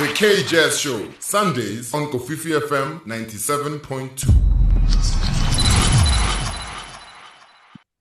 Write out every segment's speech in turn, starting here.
The K-Jazz Show, Sundays on Kofifi FM 97.2.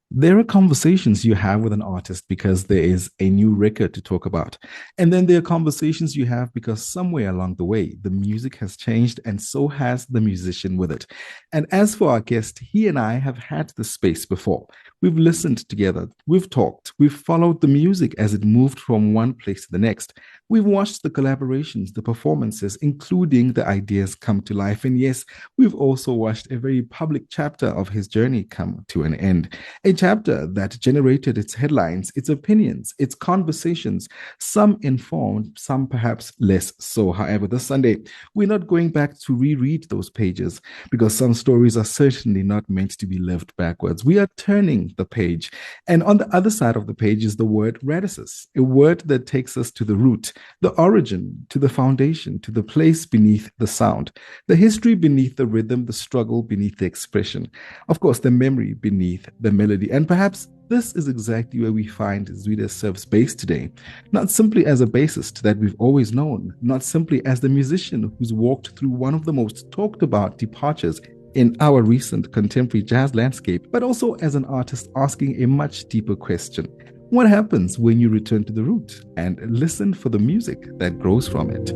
There are conversations you have with an artist because there is a new record to talk about. And then there are conversations you have because somewhere along the way, the music has changed and so has the musician with it. And as for our guest, he and I have had the space before. We've listened together, we've talked, we've followed the music as it moved from one place to the next. We've watched the collaborations, the performances, including the ideas come to life. And yes, we've also watched a very public chapter of his journey come to an end. A chapter that generated its headlines, its opinions, its conversations, some informed, some perhaps less so. However, this Sunday, we're not going back to reread those pages because some stories are certainly not meant to be lived backwards. We are turning the page. And on the other side of the page is the word Radicis, a word that takes us to the root, the origin, to the foundation, to the place beneath the sound, the history beneath the rhythm, the struggle beneath the expression, of course, the memory beneath the melody. And perhaps this is exactly where we find Zwide Serves Bass today, not simply as a bassist that we've always known, not simply as the musician who's walked through one of the most talked about departures in our recent contemporary jazz landscape, but also as an artist asking a much deeper question. What happens when you return to the root and listen for the music that grows from it?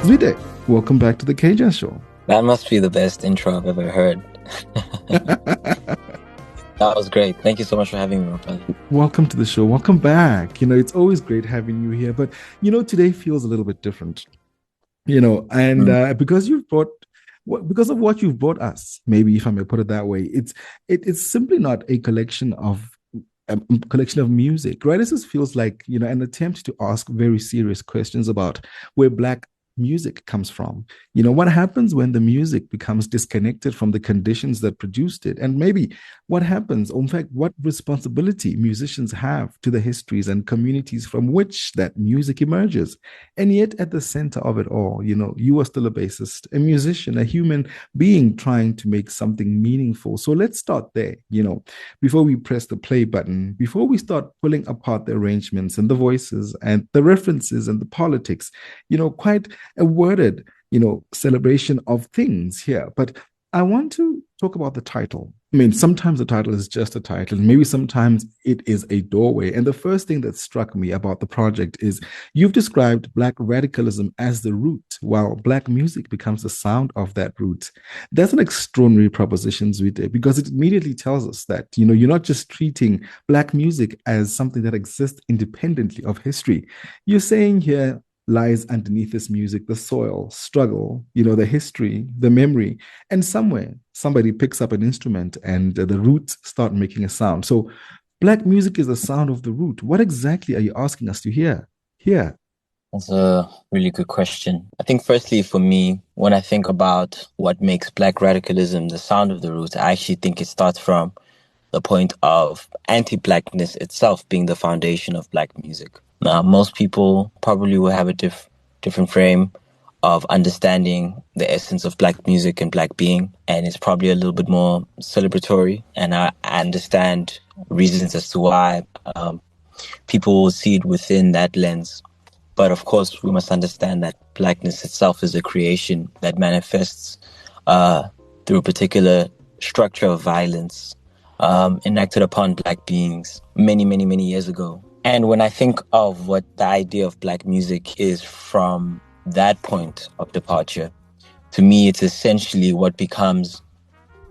Zwide, welcome back to the K-Jazz Show. That must be the best intro I've ever heard. That was great. Thank you so much for having me, my brother. Welcome to the show. Welcome back. It's always great having you here. But, today feels a little bit different, and because of what you've brought us, maybe if I may put it that way, it's simply not a collection of music. Radicis feels like, an attempt to ask very serious questions about where Black music comes from. What happens when the music becomes disconnected from the conditions that produced it? And maybe what happens, or in fact, what responsibility musicians have to the histories and communities from which that music emerges. And yet at the center of it all, you are still a bassist, a musician, a human being trying to make something meaningful. So let's start there, before we press the play button, before we start pulling apart the arrangements and the voices and the references and the politics, quite a worded, celebration of things here. But I want to talk about the title. Sometimes the title is just a title. Maybe sometimes it is a doorway. And the first thing that struck me about the project is you've described Black radicalism as the root, while Black music becomes the sound of that root. That's an extraordinary proposition, Zwide, because it immediately tells us that, you're not just treating Black music as something that exists independently of history. You're saying here, lies underneath this music, the soil, struggle, the history, the memory, and somewhere somebody picks up an instrument and the roots start making a sound. So Black music is the sound of the root. What exactly are you asking us to hear here? That's a really good question. I think firstly for me, when I think about what makes Black radicalism the sound of the roots, I actually think it starts from the point of anti-Blackness itself being the foundation of Black music. Now, most people probably will have a different frame of understanding the essence of Black music and Black being, and it's probably a little bit more celebratory. And I understand reasons as to why people will see it within that lens. But of course, we must understand that Blackness itself is a creation that manifests through a particular structure of violence enacted upon Black beings many, many, many years ago. And when I think of what the idea of Black music is from that point of departure, to me, it's essentially what becomes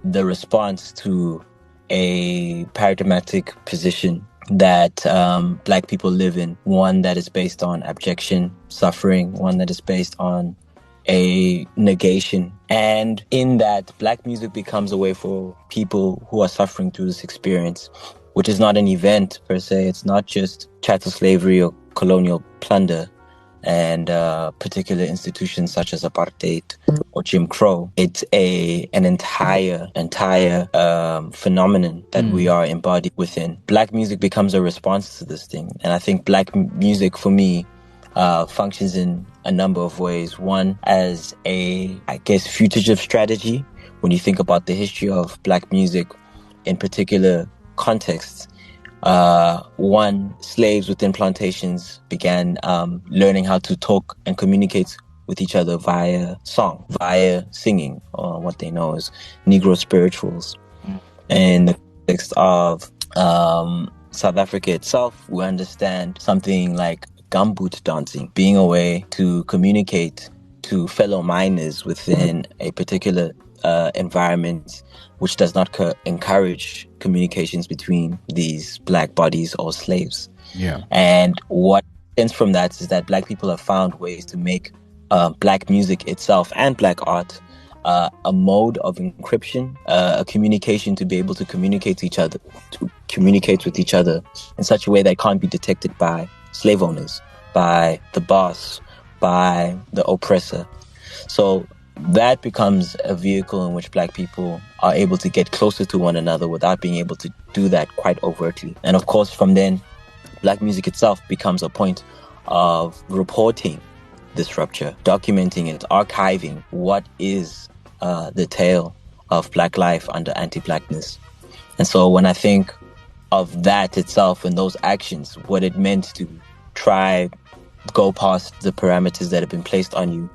the response to a paradigmatic position that Black people live in, one that is based on abjection, suffering, one that is based on a negation. And in that, Black music becomes a way for people who are suffering through this experience, which is not an event per se. It's not just chattel slavery or colonial plunder and particular institutions such as apartheid or Jim Crow. It's an entire phenomenon that we are embodied within. Black music becomes a response to this thing. And I think Black music, for me, functions in a number of ways. One, as fugitive strategy. When you think about the history of Black music in particular contexts, slaves within plantations began learning how to talk and communicate with each other via song, via singing, or what they know as Negro spirituals. In the context of South Africa itself, we understand something like gumboot dancing being a way to communicate to fellow miners within a particular environment which does not encourage communications between these Black bodies or slaves. Yeah. And what stems from that is that Black people have found ways to make Black music itself and Black art a mode of encryption, a communication to be able to communicate with each other in such a way that can't be detected by slave owners, by the boss, by the oppressor. So that becomes a vehicle in which Black people are able to get closer to one another without being able to do that quite overtly. And of course, from then, Black music itself becomes a point of reporting this rupture, documenting it, archiving what is the tale of Black life under anti-Blackness. And so when I think of that itself and those actions, what it meant to try go past the parameters that have been placed on you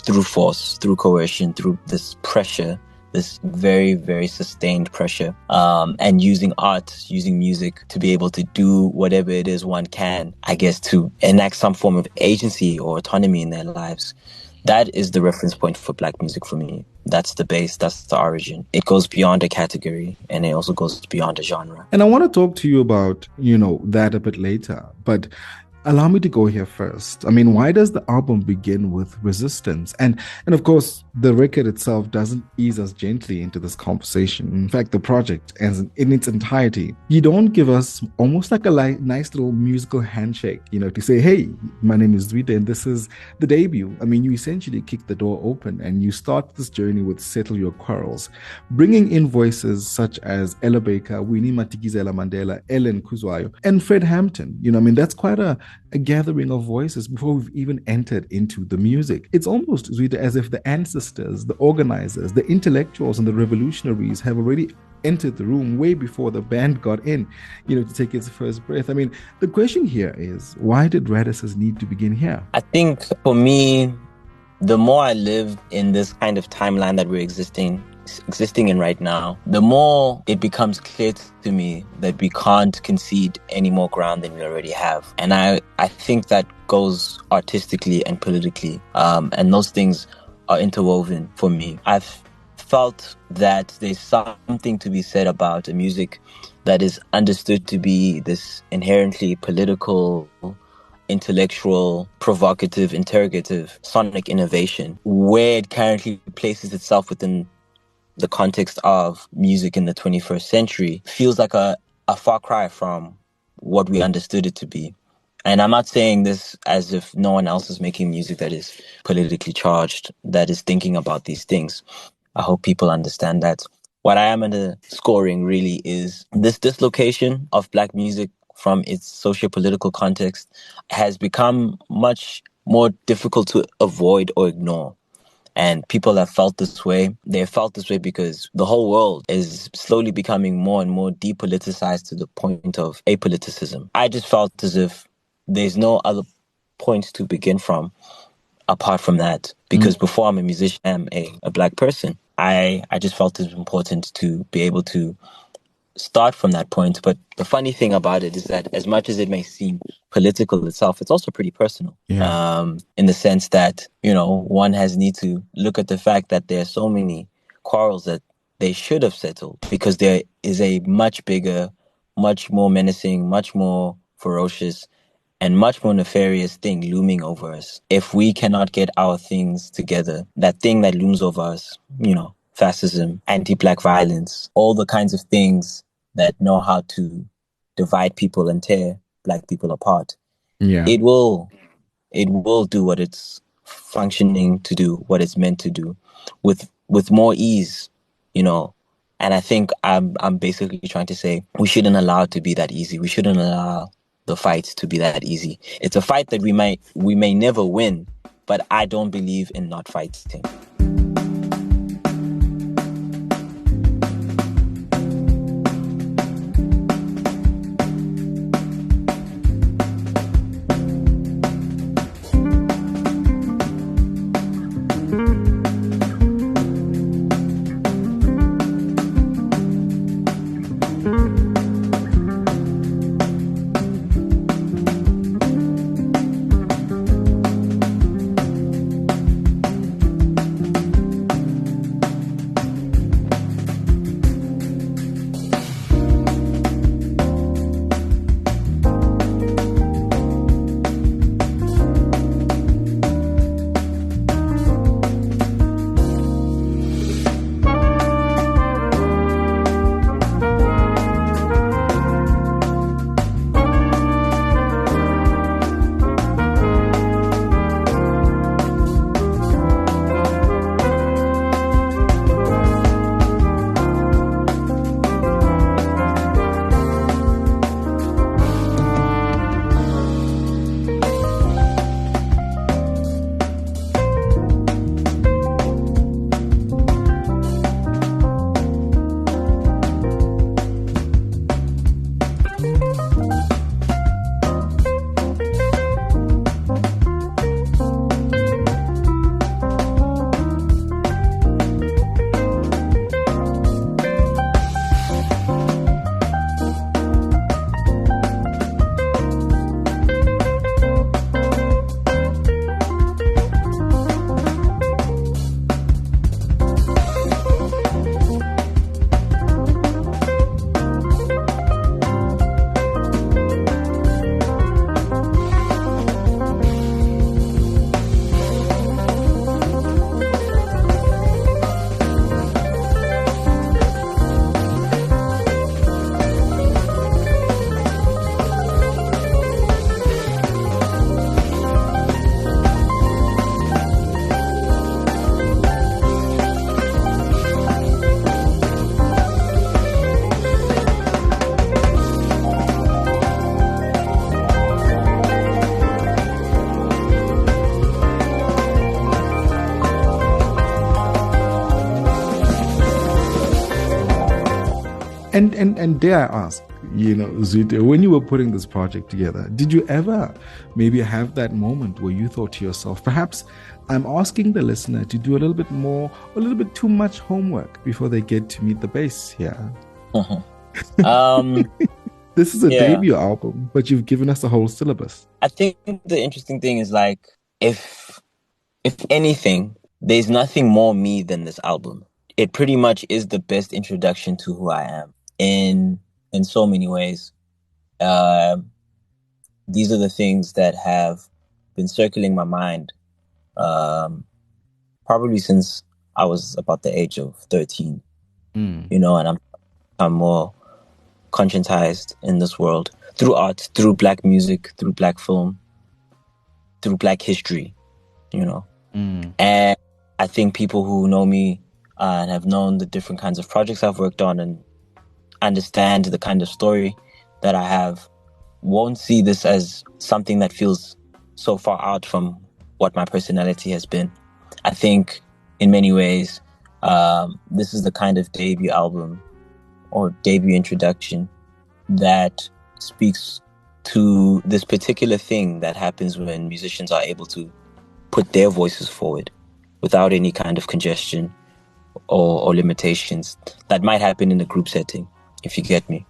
through force, through coercion, through this pressure, this very, very sustained pressure, and using art, using music to be able to do whatever it is one can, I guess, to enact some form of agency or autonomy in their lives. That is the reference point for Black music for me. That's the base, that's the origin. It goes beyond a category and it also goes beyond a genre. And I want to talk to you about, that a bit later, but allow me to go here first. I mean, why does the album begin with resistance? And of course, the record itself doesn't ease us gently into this conversation. In fact, the project, as in its entirety, you don't give us almost like a nice little musical handshake, to say, hey, my name is Zwide and this is the debut. I mean, you essentially kick the door open and you start this journey with Settle Your Quarrels, bringing in voices such as Ella Baker, Winnie Matikizela Mandela, Ellen Kuzwayo, and Fred Hampton. That's quite a gathering of voices before we've even entered into the music. It's almost as if the ancestors, the organizers, the intellectuals, and the revolutionaries have already entered the room way before the band got in, to take its first breath. I mean, the question here is, why did Radicis need to begin here? I think for me, the more I live in this kind of timeline that we're existing in right now, the more it becomes clear to me that we can't concede any more ground than we already have. And I think that goes artistically and politically. And those things are interwoven for me. I've felt that there's something to be said about a music that is understood to be this inherently political, intellectual, provocative, interrogative, sonic innovation, where it currently places itself within the context of music in the 21st century, feels like a far cry from what we understood it to be. And I'm not saying this as if no one else is making music that is politically charged, that is thinking about these things. I hope people understand that. What I am underscoring really is this dislocation of Black music from its socio-political context has become much more difficult to avoid or ignore. And people have felt this way. They felt this way because the whole world is slowly becoming more and more depoliticized to the point of apoliticism. I just felt as if there's no other point to begin from apart from that. Because before I'm a musician, I'm a black person. I just felt it was important to be able to start from that point. But the funny thing about it is that as much as it may seem political itself, it's also pretty personal. Yeah. In the sense that, one has need to look at the fact that there are so many quarrels that they should have settled, because there is a much bigger, much more menacing, much more ferocious, and much more nefarious thing looming over us. If we cannot get our things together, that thing that looms over us, fascism, anti-black violence, all the kinds of things that know how to divide people and tear black people apart. Yeah. It will do what it's functioning to do, what it's meant to do, with more ease, And I think I'm basically trying to say we shouldn't allow it to be that easy. We shouldn't allow the fight to be that easy. It's a fight that we may never win, but I don't believe in not fighting. And dare I ask, Zwide, when you were putting this project together, did you ever maybe have that moment where you thought to yourself, perhaps I'm asking the listener to do a little bit more, a little bit too much homework before they get to meet the bass here? This is a debut album, but you've given us a whole syllabus. I think the interesting thing is, like, if anything, there's nothing more me than this album. It pretty much is the best introduction to who I am in so many ways. These are the things that have been circling my mind probably since I was about the age of 13. And I'm more conscientized in this world through art, through black music, through black film, through black history, And I think people who know me and have known the different kinds of projects I've worked on and understand the kind of story that I have won't see this as something that feels so far out from what my personality has been. I think in many ways, this is the kind of debut album or debut introduction that speaks to this particular thing that happens when musicians are able to put their voices forward without any kind of congestion or limitations that might happen in a group setting, if you get me.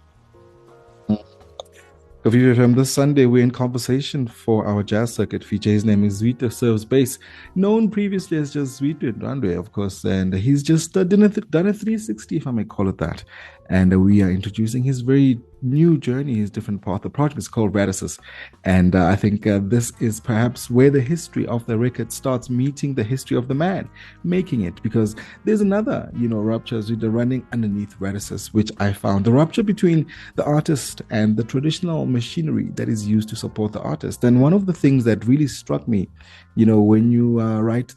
Coffee FM this Sunday, we're in conversation for our jazz circuit feature. His name is Zwide Serves Bass, known previously as just Zwide Runway, of course, and he's just done a 360, if I may call it that. And we are introducing his very new journey, his different path. The project is called Radicis, and I think this is perhaps where the history of the record starts meeting the history of the man making it, because there's another, rupture running underneath Radicis, which I found the rupture between the artist and the traditional machinery that is used to support the artist. And one of the things that really struck me, when you write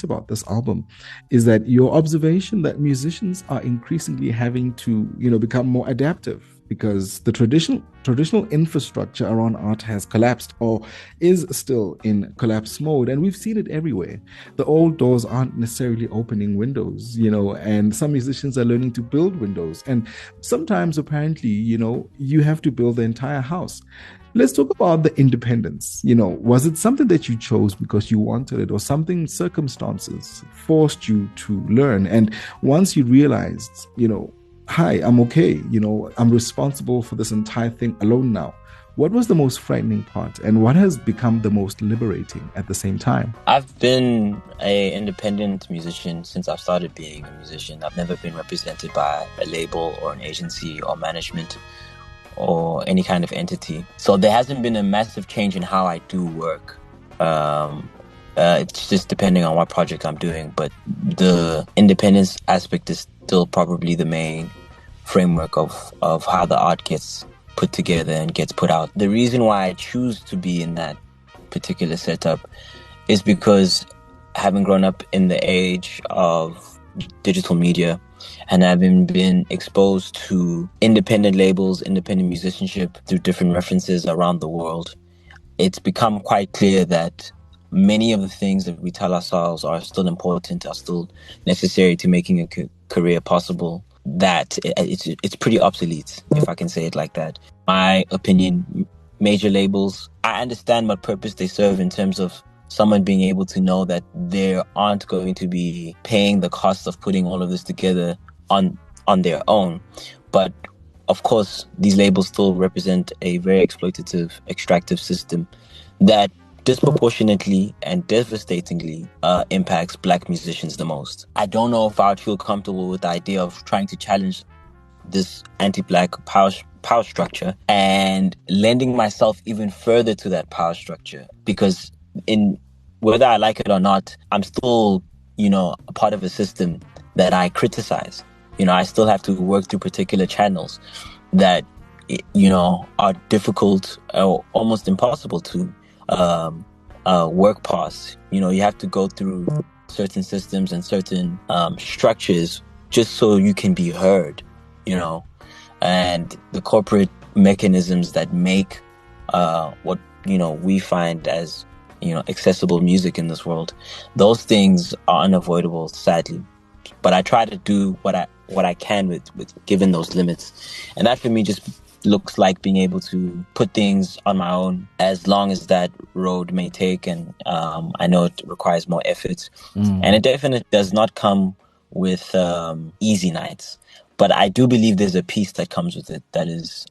about this album, is that your observation that musicians are increasingly having to, become more adaptive, because the traditional infrastructure around art has collapsed or is still in collapse mode, and we've seen it everywhere. The old doors aren't necessarily opening windows, and some musicians are learning to build windows, and sometimes apparently, you have to build the entire house. Let's talk about the independence. Was it something that you chose because you wanted it, or something circumstances forced you to learn? And once you realized, hi, I'm okay, I'm responsible for this entire thing alone now, what was the most frightening part, and what has become the most liberating at the same time? I've been an independent musician since I've started being a musician. I've never been represented by a label or an agency or management or any kind of entity. So there hasn't been a massive change in how I do work. It's just depending on what project I'm doing, but the independence aspect is still probably the main framework of how the art gets put together and gets put out. The reason why I choose to be in that particular setup is because, having grown up in the age of digital media and having been exposed to independent labels, independent musicianship through different references around the world, it's become quite clear that many of the things that we tell ourselves are still important, are still necessary to making a career possible, that it's pretty obsolete, if I can say it like that. My opinion, major labels, I understand what purpose they serve in terms of someone being able to know that they aren't going to be paying the cost of putting all of this together on their own. But of course, these labels still represent a very exploitative, extractive system that disproportionately and devastatingly impacts Black musicians the most. I don't know if I would feel comfortable with the idea of trying to challenge this anti-Black power structure and lending myself even further to that power structure, because in whether I like it or not, I'm still, a part of a system that I criticize. I still have to work through particular channels that, are difficult or almost impossible to work past. You have to go through certain systems and certain structures just so you can be heard, and the corporate mechanisms that make what we find as accessible music in this world, those things are unavoidable, sadly. But I try to do what I can with given those limits, and that for me just looks like being able to put things on my own, as long as that road may take. And I know it requires more effort, and it definitely does not come with easy nights. But I do believe there's a peace that comes with it that is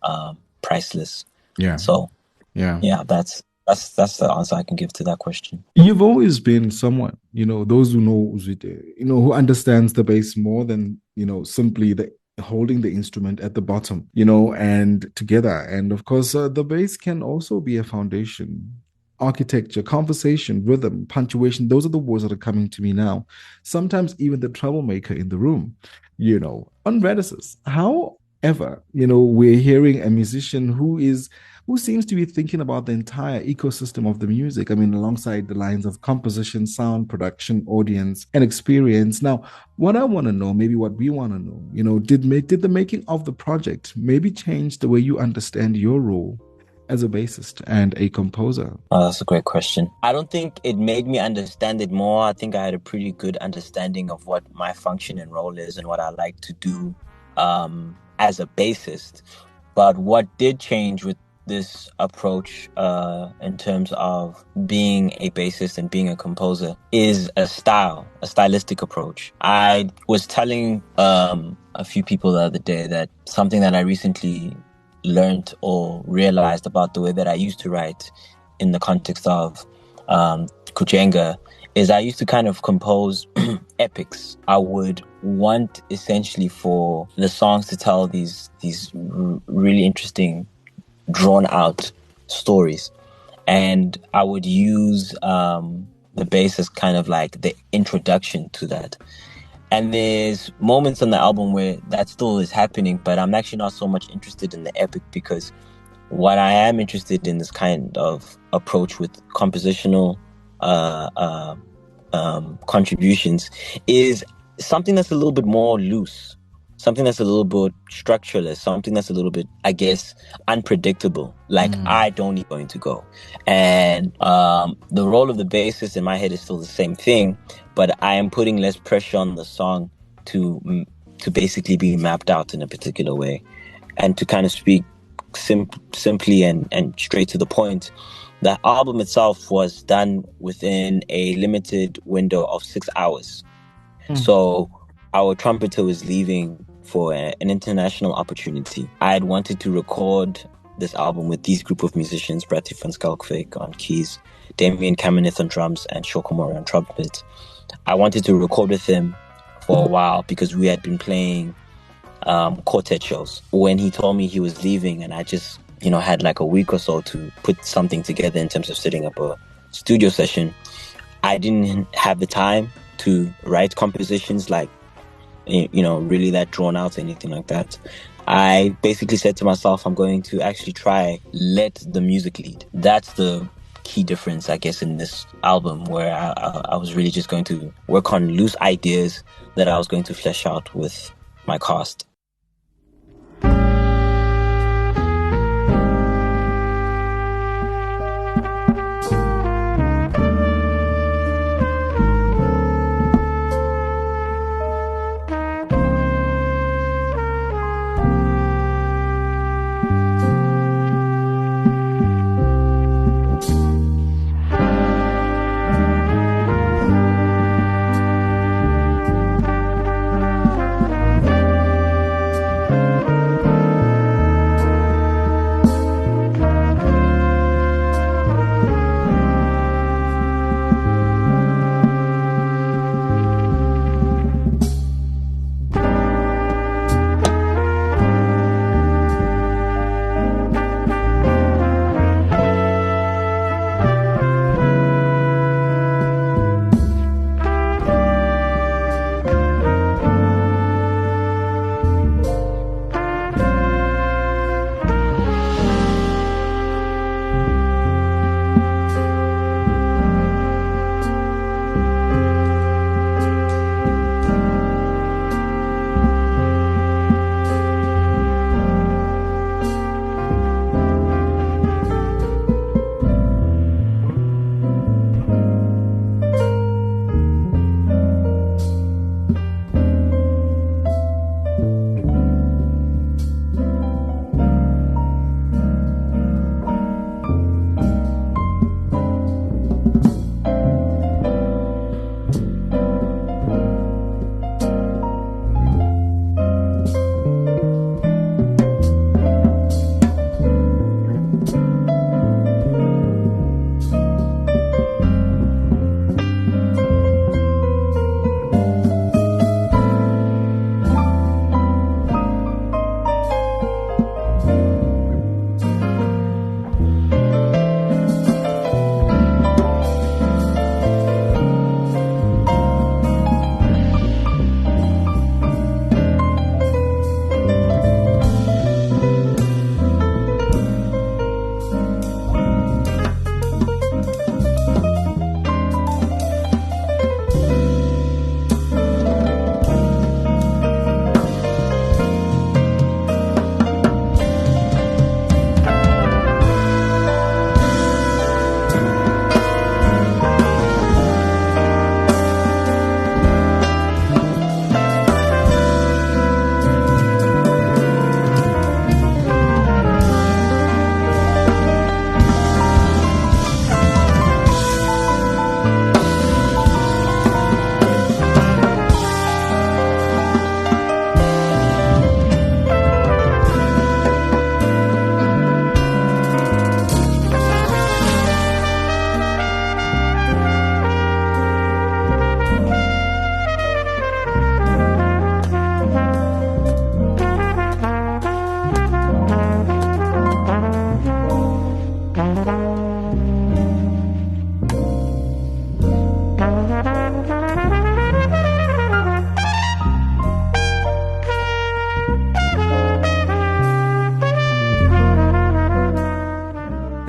priceless. Yeah. So yeah, that's the answer I can give to that question. You've always been someone, those who know Zwide, who understands the bass more than, simply holding the instrument at the bottom, and together. And of course, the bass can also be a foundation. Architecture, conversation, rhythm, punctuation, those are the words that are coming to me now. Sometimes even the troublemaker in the room, on Radicis. However, we're hearing a musician who seems to be thinking about the entire ecosystem of the music. I mean, alongside the lines of composition, sound, production, audience, and experience. Now, what I want to know, maybe what we want to know, did the making of the project maybe change the way you understand your role as a bassist and a composer? Oh, that's a great question. I don't think it made me understand it more. I think I had a pretty good understanding of what my function and role is and what I like to do as a bassist. But what did change with this approach in terms of being a bassist and being a composer is a stylistic approach. I was telling a few people the other day that something that I recently learned or realized about the way that I used to write in the context of Kujenga is I used to kind of compose epics. I would want essentially for the songs to tell these really interesting, drawn out stories, and I would use the bass as kind of like the introduction to that. And there's moments on the album where that still is happening, but I'm actually not so much interested in the epic, because what I am interested in this kind of approach with compositional contributions is something that's a little bit more loose, something that's a little bit structureless, something that's a little bit, I guess, unpredictable. Like, I don't know where it's going to go. And the role of the bassist in my head is still the same thing, but I am putting less pressure on the song to basically be mapped out in a particular way. And to kind of speak simply and straight to the point, the album itself was done within a limited window of 6 hours. So our trumpeter was leaving for an international opportunity. I had wanted to record this album with these group of musicians: Bratty van Skalkvik on keys, Damien Kamenith on drums, and Shokomori on trumpet. I wanted to record with him for a while because we had been playing quartet shows. When he told me he was leaving, and I just, had like a week or so to put something together in terms of setting up a studio session, I didn't have the time to write compositions like, really that drawn out, anything like that. I basically said to myself, I'm going to actually let the music lead. That's the key difference, I guess, in this album, where I was really just going to work on loose ideas that I was going to flesh out with my cast.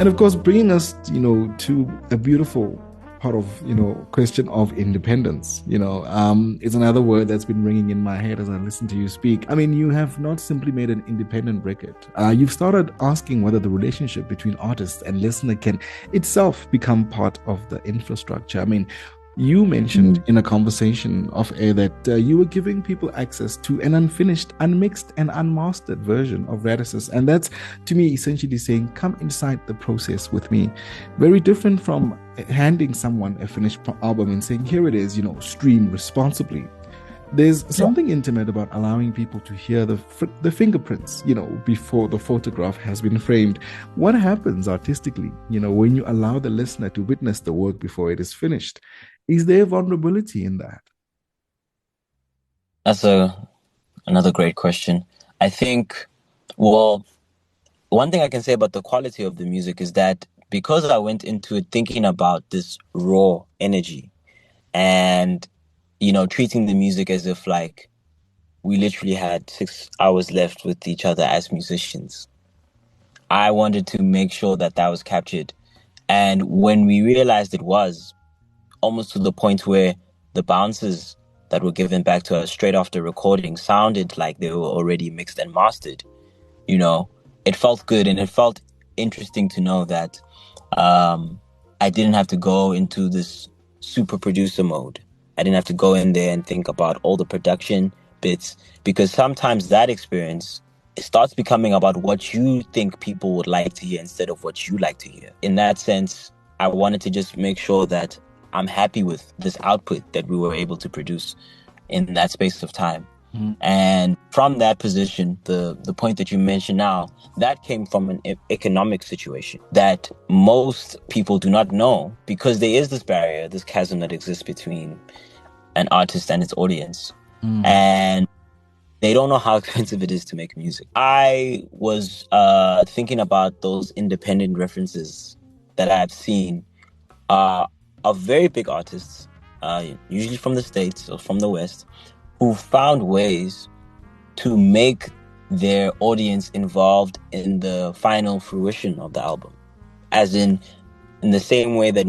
And of course, bringing us, to a beautiful part of, question of independence, is another word that's been ringing in my head as I listen to you speak. I mean, you have not simply made an independent record. You've started asking whether the relationship between artist and listener can itself become part of the infrastructure. I mean, you mentioned in a conversation off air that you were giving people access to an unfinished, unmixed, and unmastered version of Radicis. And that's, to me, essentially saying, come inside the process with me. Very different from handing someone a finished album and saying, here it is, stream responsibly. There's something intimate about allowing people to hear the fingerprints, before the photograph has been framed. What happens artistically, when you allow the listener to witness the work before it is finished? Is there vulnerability in that? That's another great question. I think, well, one thing I can say about the quality of the music is that because I went into it thinking about this raw energy and, treating the music as if like we literally had 6 hours left with each other as musicians, I wanted to make sure that was captured. And when we realized it was, almost to the point where the bounces that were given back to us straight after recording sounded like they were already mixed and mastered. It felt good, and it felt interesting to know that I didn't have to go into this super producer mode. I didn't have to go in there and think about all the production bits, because sometimes that experience, it starts becoming about what you think people would like to hear instead of what you like to hear. In that sense, I wanted to just make sure that I'm happy with this output that we were able to produce in that space of time. And from that position, the point that you mentioned now, that came from an economic situation that most people do not know, because there is this barrier, this chasm that exists between an artist and its audience. And they don't know how expensive it is to make music. I was thinking about those independent references that I've seen of very big artists, usually from the States or from the West, who found ways to make their audience involved in the final fruition of the album. As in the same way that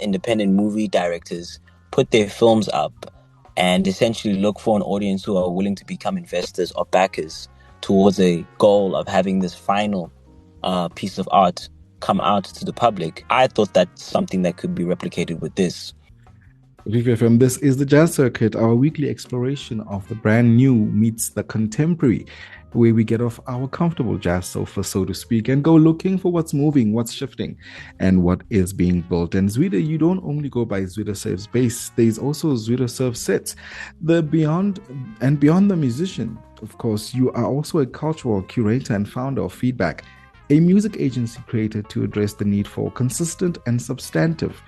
independent movie directors put their films up and essentially look for an audience who are willing to become investors or backers towards a goal of having this final piece of art come out to the public. I thought that's something that could be replicated with this. VVFM, this is the Jazz Circuit, our weekly exploration of the brand new meets the contemporary, where we get off our comfortable jazz sofa, so to speak, and go looking for what's moving, what's shifting, and what is being built. And Zwide, you don't only go by Zwide Serves Bass, there's also Zwide Serves Sets. Beyond the musician, of course, you are also a cultural curator and founder of Feedback, a music agency created to address the need for consistent and substantive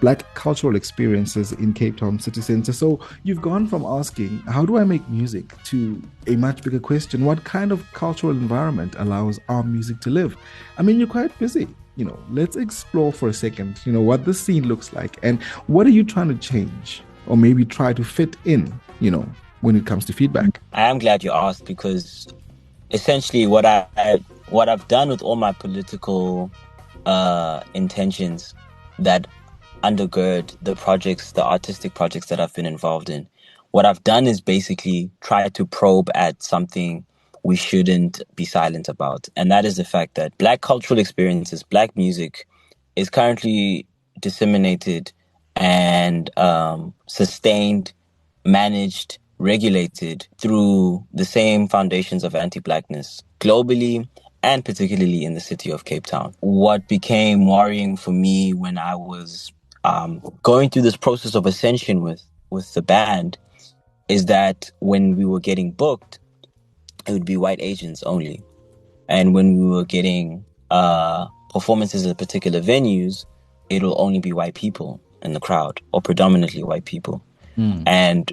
Black cultural experiences in Cape Town city center. So you've gone from asking, how do I make music, to a much bigger question, what kind of cultural environment allows our music to live? I mean, you're quite busy. Let's explore for a second, what this scene looks like, and what are you trying to change or maybe try to fit in, when it comes to Feedback? I am glad you asked, because essentially what I've done with all my political intentions that undergird the artistic projects that I've been involved in, what I've done is basically try to probe at something we shouldn't be silent about. And that is the fact that Black cultural experiences, Black music, is currently disseminated and sustained, managed, regulated through the same foundations of anti-Blackness globally, and particularly in the city of Cape Town. What became worrying for me when I was going through this process of ascension with the band is that when we were getting booked, it would be white Asians only. And when we were getting performances at particular venues, it'll only be white people in the crowd, or predominantly white people. And,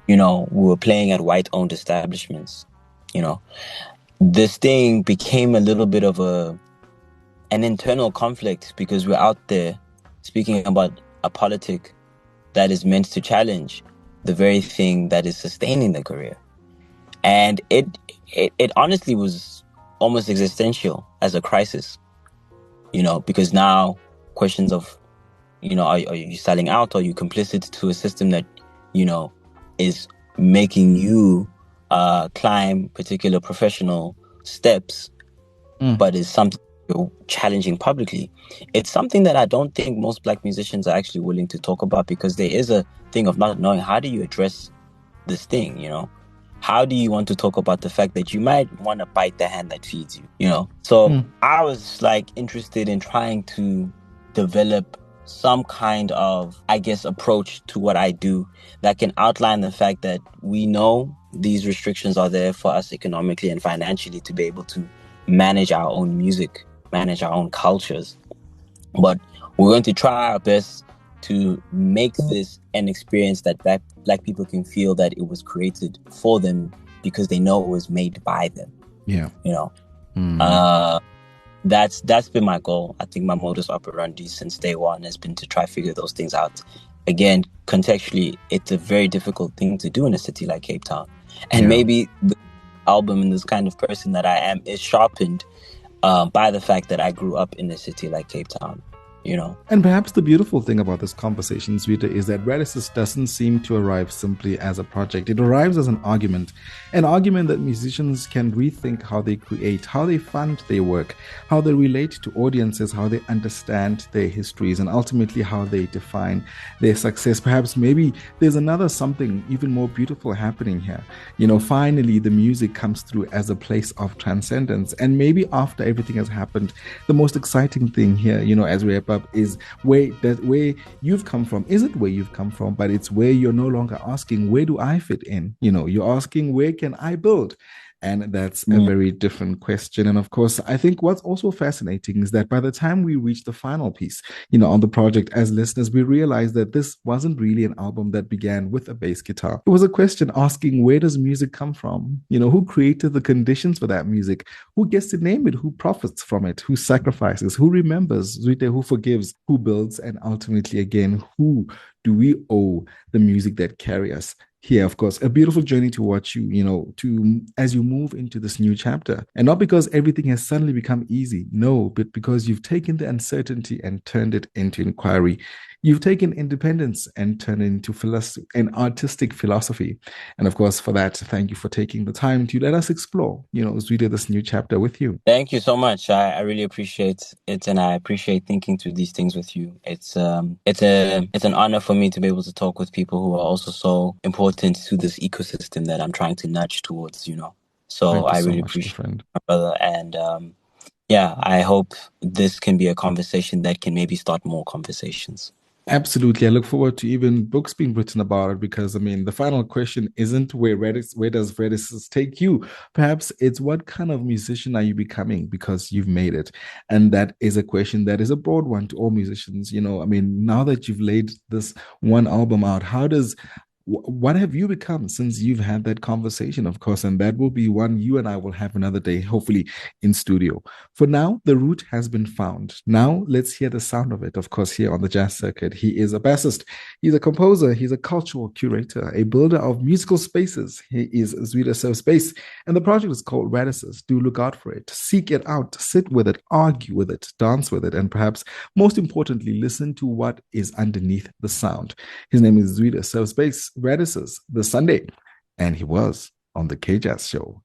we were playing at white-owned establishments, This thing became a little bit of an internal conflict, because we're out there speaking about a politic that is meant to challenge the very thing that is sustaining the career. And it honestly was almost existential as a crisis, because now questions of, are you selling out? Are you complicit to a system that, is making you climb particular professional steps, but is something you're challenging publicly? It's something that I don't think most Black musicians are actually willing to talk about, because there is a thing of not knowing, how do you address this thing, How do you want to talk about the fact that you might want to bite the hand that feeds you, So I was interested in trying to develop some kind of, I guess, approach to what I do that can outline the fact that we know these restrictions are there for us economically and financially to be able to manage our own music, manage our own cultures. But we're going to try our best to make this an experience that Black people can feel that it was created for them because they know it was made by them. Yeah. That's been my goal. I think my modus operandi since day one has been to try to figure those things out. Again, contextually, it's a very difficult thing to do in a city like Cape Town. And maybe the album and this kind of person that I am is sharpened by the fact that I grew up in a city like Cape Town. And perhaps the beautiful thing about this conversation, Zwide, is that Radicis doesn't seem to arrive simply as a project. It arrives as an argument that musicians can rethink how they create, how they fund their work, how they relate to audiences, how they understand their histories, and ultimately how they define their success. Perhaps maybe there's another something even more beautiful happening here. Finally, the music comes through as a place of transcendence. And maybe after everything has happened, the most exciting thing here, as we wrap up, is where you've come from. Isn't where you've come from, but it's where you're no longer asking, where do I fit in? You're asking, where can I build? And that's a very different question. And of course, I think what's also fascinating is that by the time we reach the final piece, on the project, as listeners, we realize that this wasn't really an album that began with a bass guitar. It was a question asking, where does music come from? Who created the conditions for that music? Who gets to name it? Who profits from it? Who sacrifices? Who remembers? Who forgives? Who builds? And ultimately, again, who do we owe the music that carry us? Here, of course, a beautiful journey to watch you, as you move into this new chapter. And not because everything has suddenly become easy, no, but because you've taken the uncertainty and turned it into inquiry. You've taken independence and turned it into philosophy, an artistic philosophy. And of course, for that, thank you for taking the time to let us explore, as we did this new chapter with you. Thank you so much. I really appreciate it, and I appreciate thinking through these things with you. It's an honor for me to be able to talk with people who are also so important to this ecosystem that I'm trying to nudge towards, So I really appreciate it, my brother. And I hope this can be a conversation that can maybe start more conversations. Absolutely. I look forward to even books being written about it, because the final question isn't where does Radicis take you? Perhaps it's what kind of musician are you becoming because you've made it? And that is a question that is a broad one to all musicians. Now that you've laid this one album out, what have you become since you've had that conversation, of course? And that will be one you and I will have another day, hopefully in studio. For now, the root has been found. Now let's hear the sound of it, of course, here on the Jazz Circuit. He is a bassist. He's a composer. He's a cultural curator, a builder of musical spaces. He is Zwide Serves Bass. And the project is called Radicis. Do look out for it. Seek it out. Sit with it. Argue with it. Dance with it. And perhaps most importantly, listen to what is underneath the sound. His name is Zwide Serves Bass. Radicis this Sunday, and he was on the K-Jazz Show.